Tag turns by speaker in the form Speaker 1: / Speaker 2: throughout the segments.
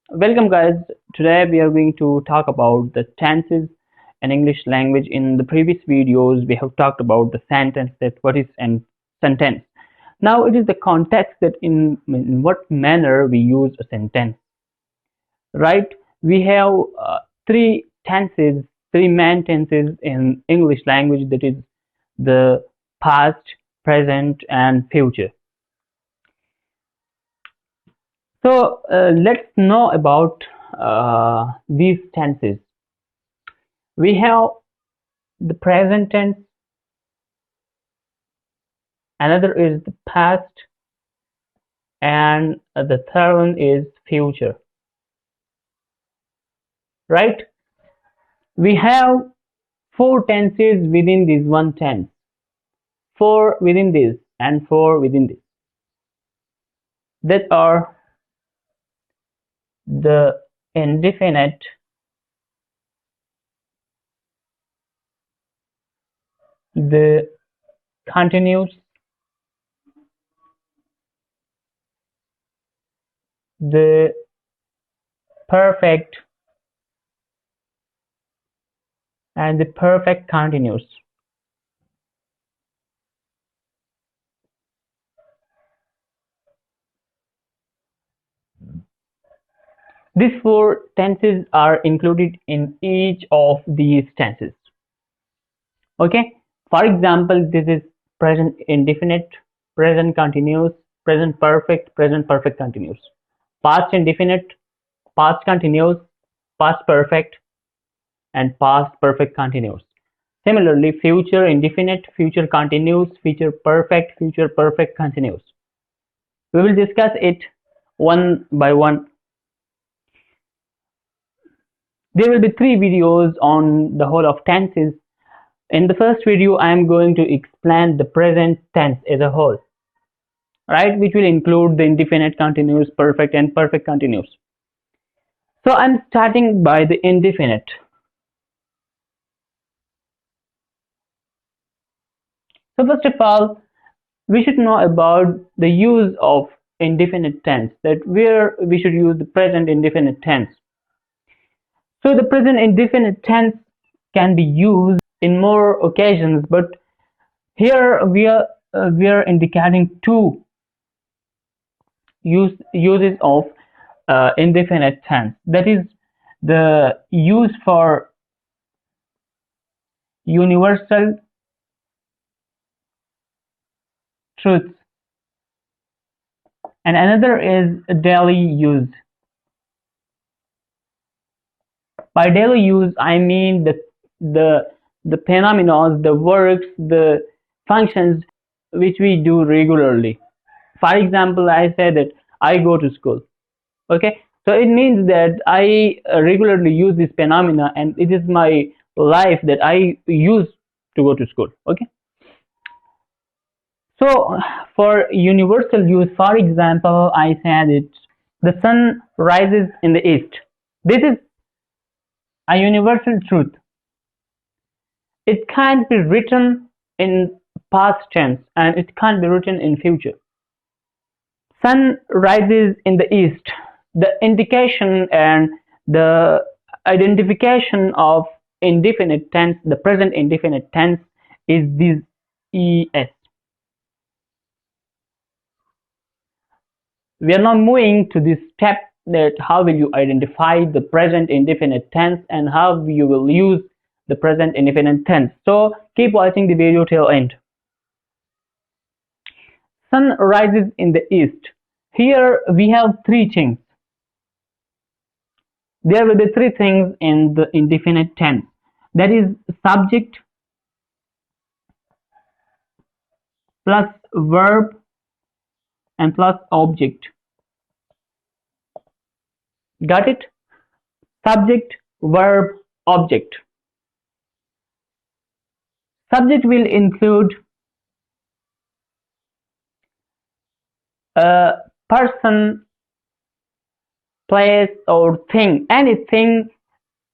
Speaker 1: Welcome guys. Today we are going to talk about the tenses in English language. In the previous videos we have talked about the sentence, that what is a sentence. Now it is the context that in what manner we use a sentence, right? We have three tenses, three main tenses in English language, that is the past, present and future. So let's know about these tenses. We have the present tense, another is the past, and the third one is future, right? We have four tenses within this one tense, four within this and four within this, that are the indefinite, the continuous, the perfect, and the perfect continuous. These four tenses are included in each of these tenses. Okay, for example, this is present indefinite, present continuous, present perfect continuous, past indefinite, past continuous, past perfect and past perfect continuous. Similarly, future indefinite, future continuous, future perfect continuous. We will discuss it one by one. There will be three videos on the whole of tenses. In the first video I am going to explain the present tense as a whole, right, which will include the indefinite, continuous, perfect and perfect continuous. So I'm starting by the indefinite. So first of all, we should know about the use of indefinite tense, that where we should use the present indefinite tense. So the present indefinite tense can be used in more occasions, but here we are indicating two uses of indefinite tense, that is the use for universal truths, and another is daily use. By daily use I mean the phenomena, the works, the functions which we do regularly. For example, I say that I go to school. Okay, so it means that I regularly use this phenomena and it is my life that I use to go to school. Okay, so for universal use, for example, I said it, the sun rises in the east. This is a universal truth. It can't be written in past tense and it can't be written in future. Sun rises in the east. The indication and the identification of indefinite tense, the present indefinite tense, is this es. We are now moving to this step, that how will you identify the present indefinite tense and how you will use the present indefinite tense. So keep watching the video till end. Sun rises in the east. Here we have three things. There will be three things in the indefinite tense, that is subject plus verb and plus object. Got it? Subject, verb, object. Subject will include a person, place or thing, anything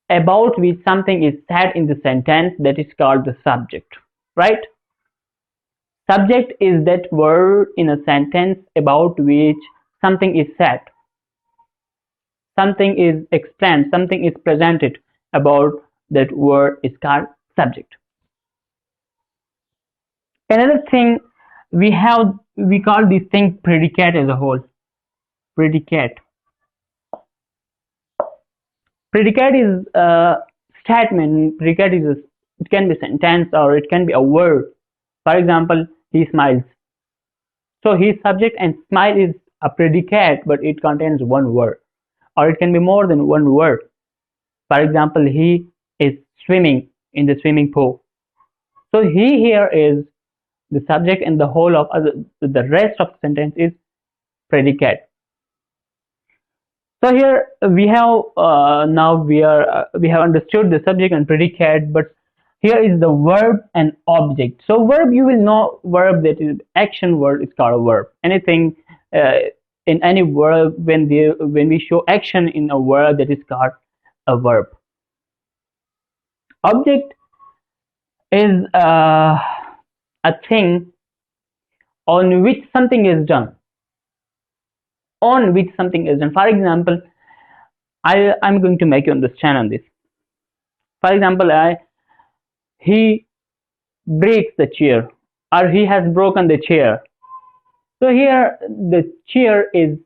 Speaker 1: about which something is said in the sentence, that is called the subject, right? Subject is that word in a sentence about which something is said. something is explained, something is presented about that word is called subject. Another thing we call this thing predicate as a whole. Predicate. Predicate is a statement. Predicate is it can be a sentence or it can be a word. For example, he smiles. So he is subject and smile is a predicate, but it contains one word, or it can be more than one word. For example, he is swimming in the swimming pool. So he here is the subject, and the whole of the rest of the sentence is predicate. So here we have now we have understood the subject and predicate, but here is the verb and object. So verb, you will know verb, that is action word, is called a verb. Anything in any verb, when we show action in a word, that is called a verb. Object is a thing on which something is done. On which something is done. For example, I'm going to make you understand on this. For example, he breaks the chair, or he has broken the chair. So here the chair is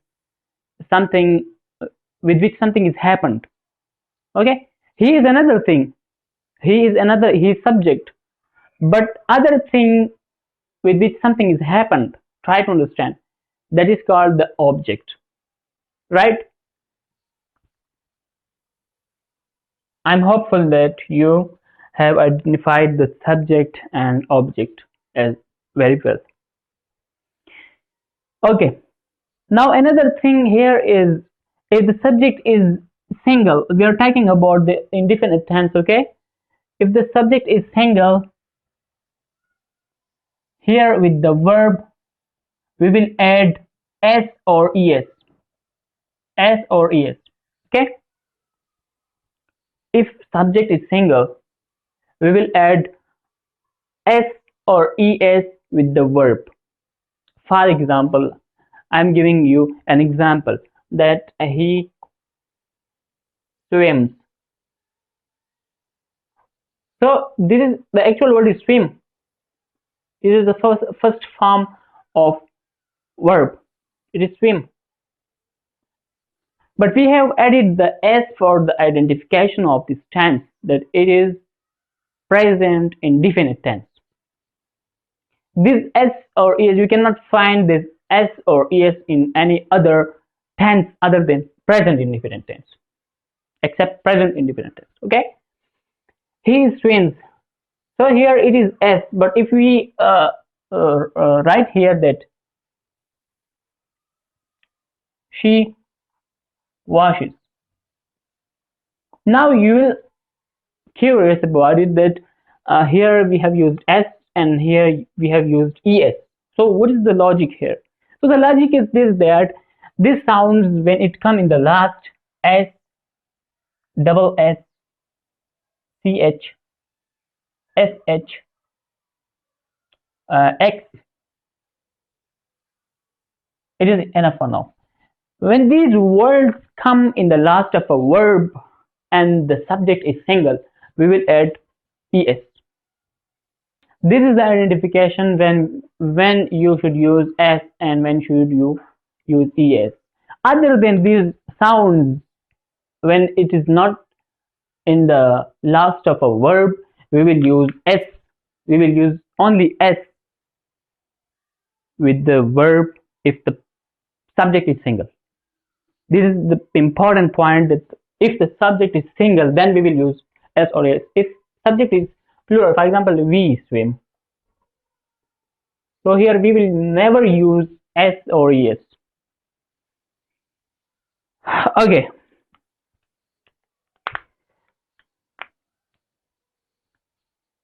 Speaker 1: something with which something is happened. Okay, he is another thing. He is subject, but other thing with which something is happened. Try to understand. That is called the object, right? I'm hopeful that you have identified the subject and object as very well. Okay, now another thing here is if the subject is single, we are talking about the indefinite tense. Okay, if the subject is single, here with the verb we will add s or es. S or es. Okay, if subject is single, we will add s or es with the verb. For example, I'm giving you an example that he swims. So this is the actual word is swim. This is the first form of verb. It is swim. But we have added the s for the identification of this tense, that it is present indefinite tense. This s or es, you cannot find this s or es in any other tense other than present indefinite tense, except present indefinite tense. Okay, he swims. So here it is s, but if we write here that she washes, now you will curious about it that here we have used s and here we have used es. So what is the logic here? So the logic is this, that this sounds when it come in the last, s, double s, ch, sh, x, it is enough for now. When these words come in the last of a verb and the subject is single, we will add es. This is the identification when you should use s and when should you use es. Other than these sounds, when it is not in the last of a verb, we will use s. We will use only s with the verb if the subject is single. This is the important point, that if the subject is single, then we will use s or es. If subject is plural, for example, we swim, so here we will never use s or es. Okay,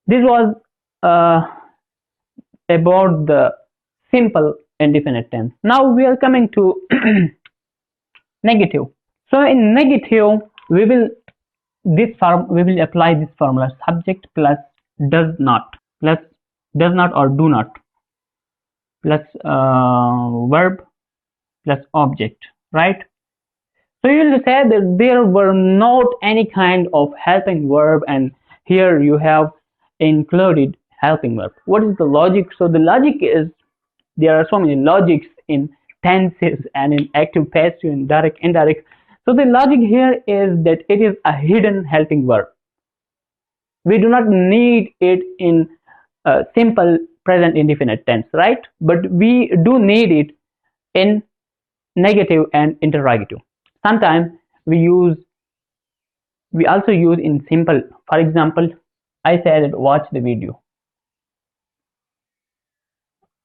Speaker 1: this was about the simple indefinite tense. Now we are coming to negative. So in negative, we will apply this formula: subject plus does not, or do not, plus verb plus object, right? So you will say that there were not any kind of helping verb, and here you have included helping verb. What is the logic? So the logic is there are so many logics in tenses and in active, passive, and direct, indirect. So the logic here is that it is a hidden helping verb. We do not need it in simple present indefinite tense, right? But we do need it in negative and interrogative. Sometimes we use we also use in simple. For example, I said watch the video.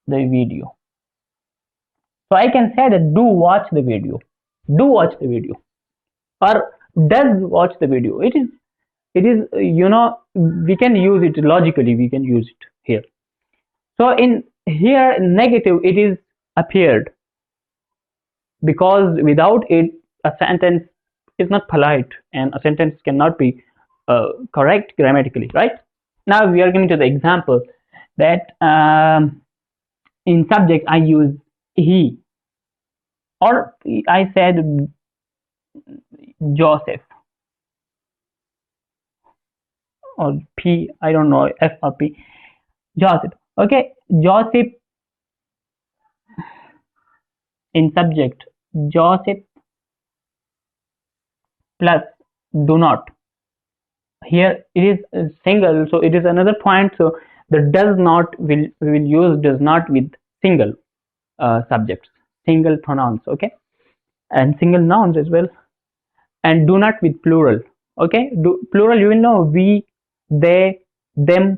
Speaker 1: So I can say that do watch the video, or does watch the video. It is we can use it logically, we can use it here. So in here in negative it is appeared, because without it a sentence is not polite and a sentence cannot be correct grammatically, right? Now we are coming to the example that in subject I use he, or I said Joseph, or P, I don't know, F or P, Joseph. Okay, Joseph in subject, Joseph plus do not. Here it is single, so it is another point. So the does not we will use does not with single subjects, single pronouns, okay, and single nouns as well, and do not with plural. Okay, plural, you will know we, they, them.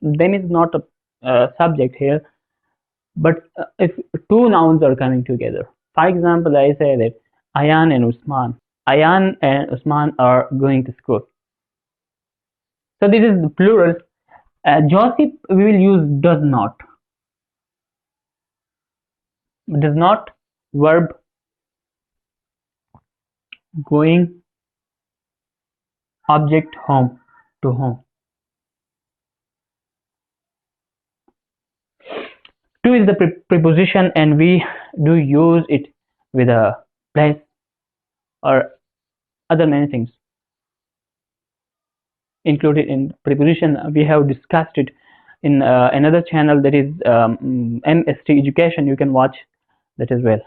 Speaker 1: Them is not a subject here, but if two nouns are coming together, for example, I say that Ayan and Usman are going to school. So this is the plural. Joseph we will use does not verb going object home to home. To is the preposition, and we do use it with a place or other many things included in preposition. We have discussed it in another channel, that is MST Education. You can watch that as well.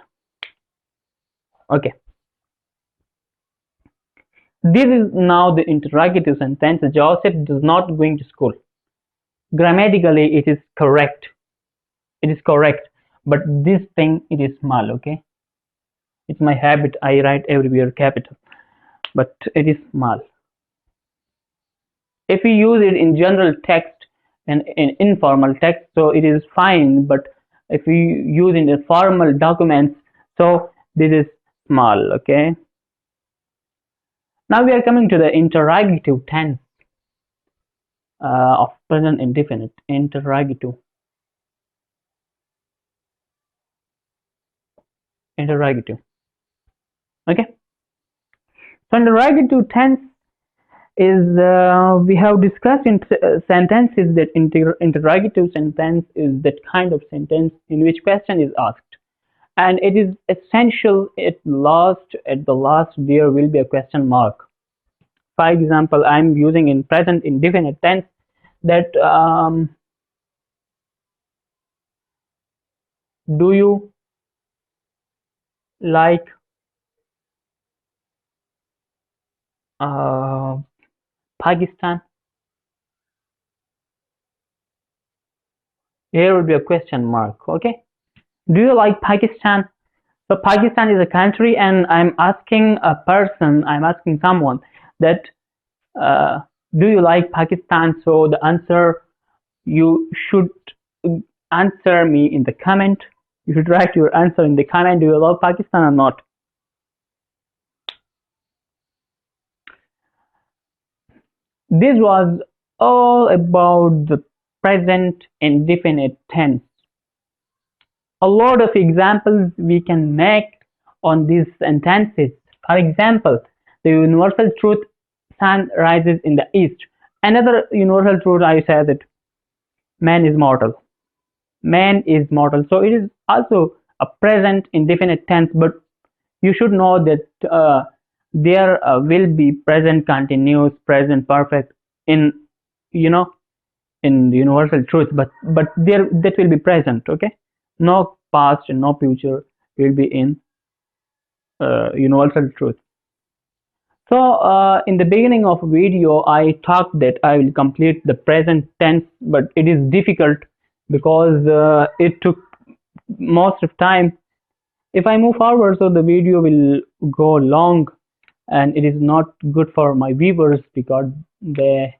Speaker 1: Okay, this is now the interrogative sentence. Joseph does not going to school. Grammatically it is correct, but this thing it is small. Okay, it's my habit, I write everywhere capital, but it is small. If we use it in general text and in informal text, so it is fine, but if we use it in formal documents, so this is small. Okay, now we are coming to the interrogative tense of present indefinite. Interrogative. Okay, so interrogative tense is we have discussed in sentences that interrogative sentence is that kind of sentence in which question is asked, and it is essential at the last there will be a question mark. For example, I'm using in present indefinite tense that do you like Pakistan? Here will be a question mark. Okay, do you like Pakistan? So Pakistan is a country, and I'm asking someone that do you like Pakistan? So the answer, you should answer me in the comment. You should write your answer in the comment. Do you love Pakistan or not? This was all about the present indefinite tense. A lot of examples we can make on these sentences. For example, the universal truth, sun rises in the east. Another universal truth, I said that man is mortal. Man is mortal. So it is also a present indefinite tense, but you should know that there will be present continuous, present perfect in, you know, in the universal truth, but there that will be present. Okay, no past and no future will be in universal truth. So in the beginning of video I talked that I will complete the present tense, but it is difficult because it took most of time. If I move forward, so the video will go long, and it is not good for my viewers because they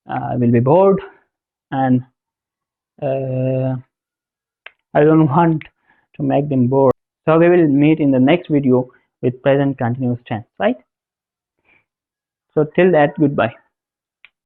Speaker 1: will be bored, and uh, I don't want to make them bored. So we will meet in the next video with present continuous tense, right? So till that, goodbye.